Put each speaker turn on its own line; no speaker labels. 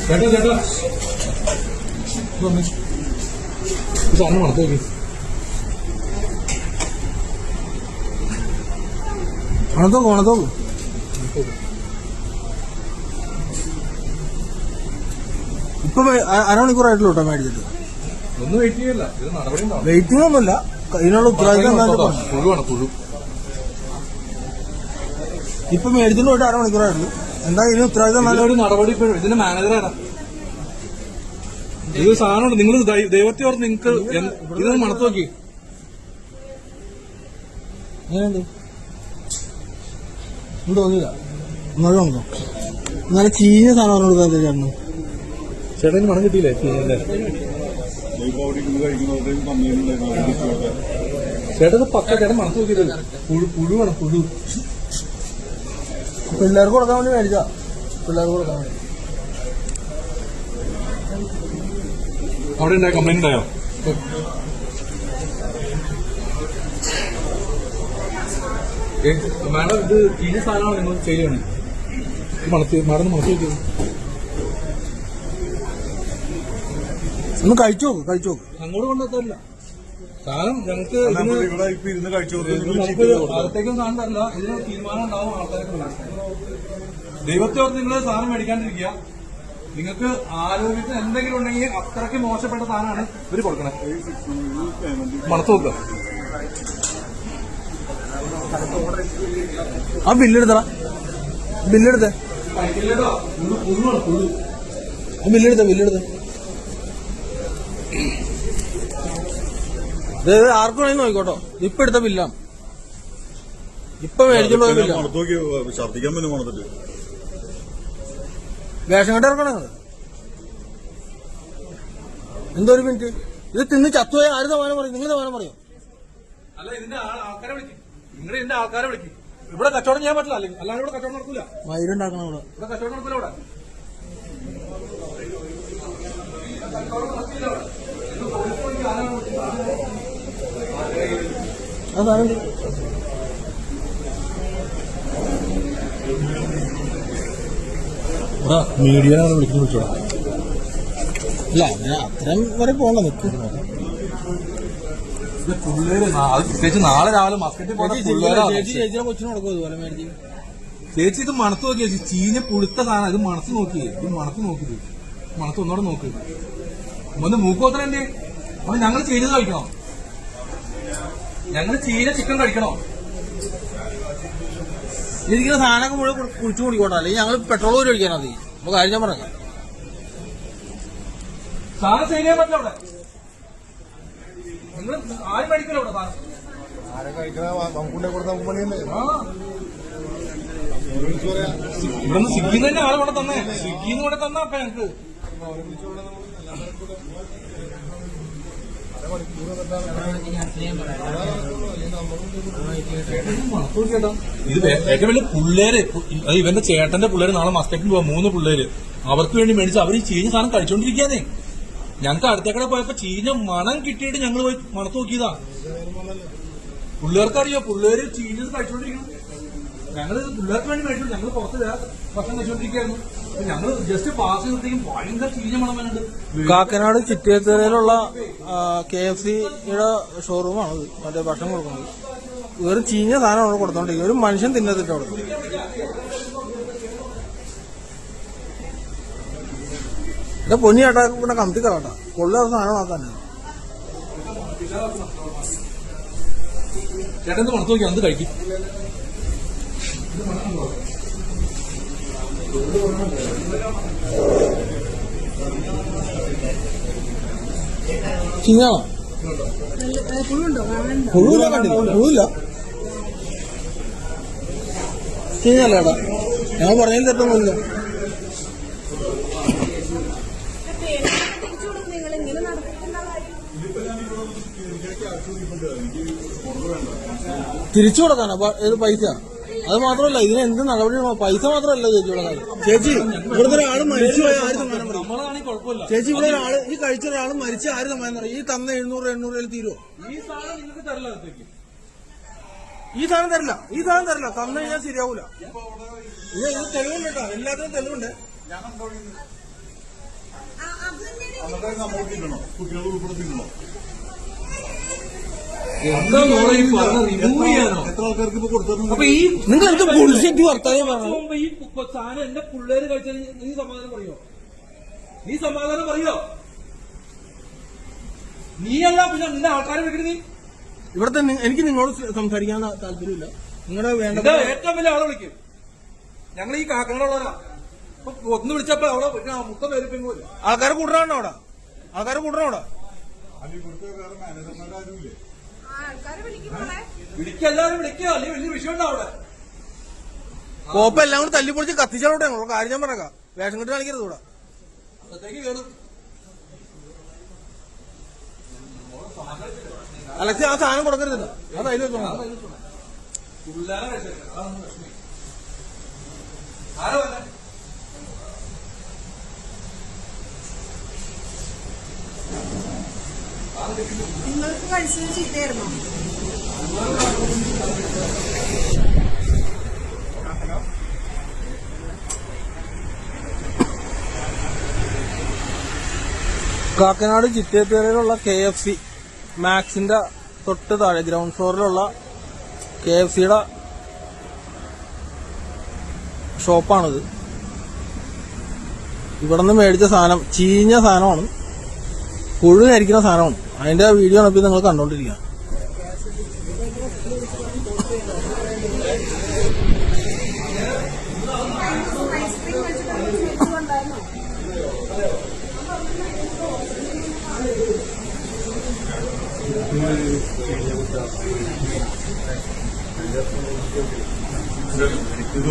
ചേട്ടാ ചേട്ടാ സാധനം മണത്തോക്കി
മണത്തോക്ക് മണത്തോക്ക് ഇപ്പൊ അരമണിക്കൂറായിട്ടുള്ളൂ കേട്ടോ മേടിച്ചിട്ട്.
ഒന്നും വെയിറ്റ് ചെയ്യല്ല, ഇത് നടപടി
വെയിറ്റിംഗ് ഒന്നുമില്ല, ഇതിനുള്ള ഉത്തരവാദിത്തം
പുഴുവാണ് പുഴു.
ഇപ്പൊ മേടിച്ചിട്ട് പോയിട്ട് അരമണിക്കൂറായിട്ടുള്ളൂ. എന്താ ഇതിന് ഉത്തരവാദിത്തം?
നല്ലൊരു നടപടി. ഇതിന്റെ മാനേജറാണ് ഇത്. സാധനമുണ്ട്, നിങ്ങൾ ദൈവത്തെ ഓർത്ത് നിങ്ങൾക്ക് ഇതൊന്ന് മണത്ത് നോക്കി.
എങ്ങനെയുണ്ട്? തോന്നില്ല. ഇങ്ങോട്ട് നോക്കോ, നല്ല ചീഞ്ഞ സാധനം കൊടുക്കാൻ ചേട്ടന്.
ചേട്ടന് മണം കിട്ടിയില്ലേ ചീഞ്ഞിന്റെ? ചേട്ടൻ പക്ക ചേട്ടൻ മണത്ത് നോക്കിയില്ല. പുഴുവാണ് പുഴു.
പിള്ളേർക്ക് കൊടുക്കാൻ വേണ്ടി മേടിച്ചാ, പിള്ളേർക്ക് കൊടുക്കാൻ വേണ്ടി.
അവിടെ ഉണ്ടായ കംപ്ലൈന്റ് ഉണ്ടായോ? മാഡം ഇത് ചീഞ്ഞ സാധനമാണ് നിങ്ങൾ ചെയ്യണേ. മാഡം മണത്ത് നോക്കിയത്
ഒന്ന് കഴിച്ചു നോക്ക്, കഴിച്ചു നോക്ക്.
അങ്ങോട്ട് കൊണ്ടെത്തല്ല സാധനം. ഞങ്ങൾക്ക് അകത്തേക്കും സാധനം തരില്ല. ഇതിന് തീരുമാനം ഉണ്ടാവും ആൾക്കാർക്ക്. ദൈവത്തെ ഓർത്ത് നിങ്ങൾ സാധനം മേടിക്കാണ്ടിരിക്കുക. നിങ്ങൾക്ക് ആരോഗ്യത്തിന് എന്തെങ്കിലും ഉണ്ടെങ്കിൽ അത്രയ്ക്ക് മോശപ്പെട്ട സാധനമാണ് ഇവര് കൊടുക്കണേ. മണത്ത് നോക്കുക.
ആ ബില്ലെടുത്തടാ, ബില്ലെടുത്തേ. ബില്ലെടുത്ത ആർക്കും വേണമെങ്കിൽ നോക്കിക്കോട്ടോ. ഇപ്പൊ എടുത്ത ബില്ലാണ്, ഇപ്പൊ മേടിച്ചോണ്ട് പോയ ബില്ലാണ്. റേഷൻ കട ഇറക്കണം. എന്തോ ഒരു മിനിറ്റ്, ഇത് തിന്ന് ചത്തുപോയ ആര് സമാനം പറയും? നിങ്ങൾ സമാനം പറയോ?
അല്ല, ഇതിന്റെ ആൾക്കാരെ വിളിക്കും. നിങ്ങൾ ഇതിന്റെ ആൾക്കാരെ വിളിക്കും. ഇവിടെ കച്ചവടം ചെയ്യാൻ പറ്റില്ല, അല്ലെങ്കിൽ അല്ലാതെ ഇവിടെ കച്ചവടം നടക്കൂല.
മയിരുണ്ടാക്കണം ഇവിടെ
കച്ചവടം നടക്കൂല. ഇവിടെ
അതാണ്
മീഡിയനാണ് വിളിക്കുന്നത്. വിളിച്ചോടാ.
അല്ല, അങ്ങനെ അത്രയും വരെ പോകണ്ട. നിൽക്കും
പിള്ളേര് പ്രത്യേകിച്ച് നാളെ രാവിലെ മസ്കറ്റിൽ പോകുന്ന
ചേച്ചിയുടെ കൊച്ചിന് കൊടുക്കും ഇതുപോലെ മേടിച്ച്.
ചേച്ചി ഇത് മണത്ത് നോക്കിയ ചീഞ്ഞ പുളുത്ത സാധനം. ഇത് മണത്ത് നോക്കിയേ, ഇത് മണത്ത് നോക്കിയത്. മണത്ത് ഒന്നോടെ നോക്ക്. ഒന്ന് മൂക്കോത്തന്നെ. അപ്പൊ ഞങ്ങൾ ചീഞ്ഞത് കഴിക്കണോ? ഞങ്ങൾ ചീഞ്ഞ ചിക്കൻ കഴിക്കണോ?
ഇരിക്കുന്ന സാധനമൊക്കെ മുഴുവൻ കുടിച്ചു കുടിക്കോട്ടെ, അല്ലെങ്കിൽ ഞങ്ങൾ പെട്രോൾ പോലും ഒഴിക്കാനാ മതി. അപ്പൊ കാര്യം ഞാൻ പറയാം.
സാധനം സെയിൽ ചെയ്യാൻ പറ്റില്ല അവിടെ. നിങ്ങൾ ആരും മേടിക്കില്ല ഇവിടെ സാധനം. ഇവിടുന്ന് സ്വിഗ്ഗിന്ന് തന്നെ ആള് ഇവിടെ തന്നെ. സ്വിഗ്ഗിന്ന് ഇവിടെ തന്നാ അപ്പൊ ഞങ്ങക്ക് ഇത് ഏറ്റവും വലിയ പിള്ളേര്. ഇവന്റെ ചേട്ടന്റെ പിള്ളേര് നാളെ മസ്കറ്റിൽ പോവാ. 3 പിള്ളേര്. അവർക്ക് വേണ്ടി മേടിച്ച് അവർ ഈ ചീഞ്ഞ സാധനം കഴിച്ചോണ്ടിരിക്കാന്നേ. ഞങ്ങൾക്ക് അടുത്തേക്കടെ പോയപ്പോ ചീഞ്ഞ മണം കിട്ടിയിട്ട് ഞങ്ങൾ പോയി മണത്ത് നോക്കിയതാ. പിള്ളേർക്കറിയോ, പിള്ളേര് ചീഞ്ഞത് കഴിച്ചോണ്ടിരിക്കണം. ഞങ്ങൾ പിള്ളേർക്ക് വേണ്ടി മേടിച്ചു. ഞങ്ങൾ പുറത്ത് വേറെ ഭക്ഷണം കഴിച്ചോണ്ടിരിക്കായിരുന്നു. ഞങ്ങൾ ജസ്റ്റ് പാസ് ചെയ്തപ്പോഴത്തേക്കും ഭയങ്കര ചീഞ്ഞ മണം വേണ്ട.
കാക്കനാട് ചിറ്റിയത്തറയിലുള്ള KFCയുടെ ഷോറൂമാണത്. മറ്റേ ഭക്ഷണം കൊടുക്കുന്നത്. വേറെ ചീഞ്ഞ സാധനം അവിടെ കൊടുത്തോണ്ടിരിക്കും. ഒരു മനുഷ്യൻ തിന്നത്തിട്ട് അവിടെ. എന്റെ പൊന്നി ചേട്ടാ, ഇവിടെ കമത്തി കറാട്ടാ. കൊള്ളാത്ത സാധനം ആക്കാനാ.
ചേട്ടൻ മണത്ത് നോക്കി അത് കഴിക്കും.
ചീഞ്ഞാണോ? പുഴുവില്ല, കണ്ടില്ല. പുഴുവില്ല, ചീഞ്ഞല്ല ചേട്ടാ. ഞങ്ങൾ പറഞ്ഞതിൽ തെറ്റൊന്നുമില്ല. തിരിച്ചു കൊടുക്കാനാ ഏത് പൈസ? അത് മാത്രമല്ല, ഇതിന് എന്ത് നടപടി? പൈസ മാത്രമല്ല ചേച്ചിയുടെ കാര്യം. ചേച്ചി, ഇവിടുത്തെ ഒരാൾ മരിച്ചു പോയ ആര് സമ്മാനം പറയും? ചേച്ചി, ഇവിടെ ഒരാള് ഈ കഴിച്ച ഒരാൾ മരിച്ച ആര് സമ്മാനം പറയും? ഈ തന്ന 700-800 തീരുവോ? ഈ സാധനം തരില്ല തന്നു കഴിഞ്ഞാൽ ശരിയാവൂല. ഇത് തെളിവുണ്ട് കേട്ടോ, എല്ലാത്തിനും തെളിവുണ്ട്.
കുട്ടികൾ ഉൾപ്പെടെ തിന്നണോ? എത്ര ആൾക്കാർക്ക് ഇപ്പൊ കൊടുത്തു?
അപ്പൊ ഈ നിങ്ങൾ എന്ത് ബുൾഷിറ്റ് വർത്താനം പറഞ്ഞു?
ഈ സാധനം എന്റെ പിള്ളേര് കഴിച്ചാൽ നീ സമാധാനം പറയോ? നീയല്ല പിന്നെ നിന്റെ ആൾക്കാരെ വെക്കരുത്. നീ
ഇവിടുത്തെ എനിക്ക് നിങ്ങളോട് സംസാരിക്കാൻ താല്പര്യമില്ല. നിങ്ങളുടെ വേണ്ട
ഏറ്റവും വലിയ ആളെ വിളിക്കും. ഞങ്ങൾ ഈ കാക്കങ്ങളുള്ളവരാ. ഒന്ന് വിളിച്ചപ്പോ അവിടെ മുട്ട പേരിപ്പിങ്ങൂല്ല.
ആൾക്കാരെ കൂട്ടണോ അവിടെ?
വേറെ മാനേജർമാരാരുമില്ലേ?
വിളിക്കെല്ലാരും വിളിക്കുക, അല്ലെങ്കിൽ വലിയ വിഷയം ഉണ്ടാവും അവിടെ.
കോപ്പ എല്ലാം കൂടി തല്ലിപ്പൊളിച്ച് കത്തിച്ചാലോട്ടെ. ഞങ്ങളുടെ കാര്യം ഞാൻ പറഞ്ഞേക്കാം. വേഷം കെട്ട് കാണിക്കരുത് ഇവിടെ.
അകത്തേക്ക് കയറും.
അലക്സ് ആ സാധനം കൊടുക്കരുത്. അത് അതിൽ വെച്ചോ.
പിള്ളേരെ കഴിച്ചേക്കാം. അതൊന്നും പ്രശ്നമില്ല. ആരോ അല്ലേ?
നിങ്ങൾക്ക് കഴിച്ചത് ചീത്തയായിരുന്നോ?
കാക്കനാട് ചിറ്റേപ്പേരയിലുള്ള KFC മാക്സിന്റെ തൊട്ട് താഴെ ഗ്രൗണ്ട് ഫ്ലോറിലുള്ള KFCയുടെ ഷോപ്പാണിത്. ഇവിടെ നിന്ന് മേടിച്ച സാധനം ചീഞ്ഞ സാധനമാണ്, പുഴുകരിക്കുന്ന സാധനമാണ്. അതിന്റെ വീഡിയോ ആണ് ഇപ്പൊ നിങ്ങൾ കണ്ടോണ്ടിരിക്കുക.
ഇത്